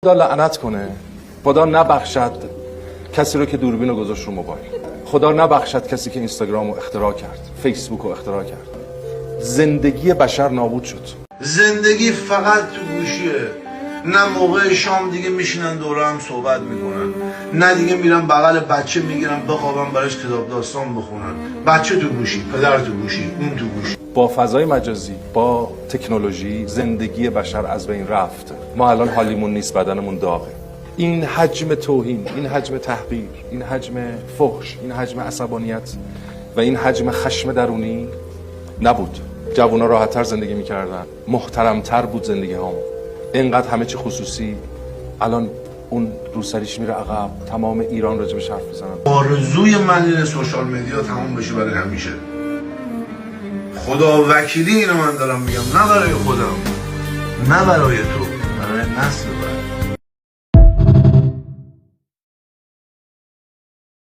خدا لعنت کنه، خدا نبخشد کسی رو که دوربین رو گذاشت رو موبایل، خدا نبخشد کسی که اینستاگرام رو اختراع کرد، فیسبوک رو اختراع کرد. زندگی بشر نابود شد. زندگی فقط تو گوشیه. نه موقع شام دیگه میشینن دوره هم صحبت میکنن، نه دیگه میرن بغل بچه میگیرن بخوابن براش کتاب داستان بخونن. بچه تو گوشی، پدر تو گوشی، اون تو گوشی. با فضای مجازی، با تکنولوژی، زندگی بشر از بین رفت. ما الان حالیمون نیست، بدنمون داغه. این حجم توهین، این حجم تحقیر، این حجم فحش، این حجم عصبانیت و این حجم خشم درونی نبود. جوونا راحت‌تر زندگی می‌کردن، محترم‌تر بود زندگی هامون. اینقدر همه چی خصوصی، الان اون روسریش میره عقب، تمام ایران راجبش حرف میزنن. آرزوی من اینه سوشال مدیا تمام بشه برای همیشه. خدا وکیلی اینو من دارم میگم، نه برای خودم، نه برای تو، برای نسل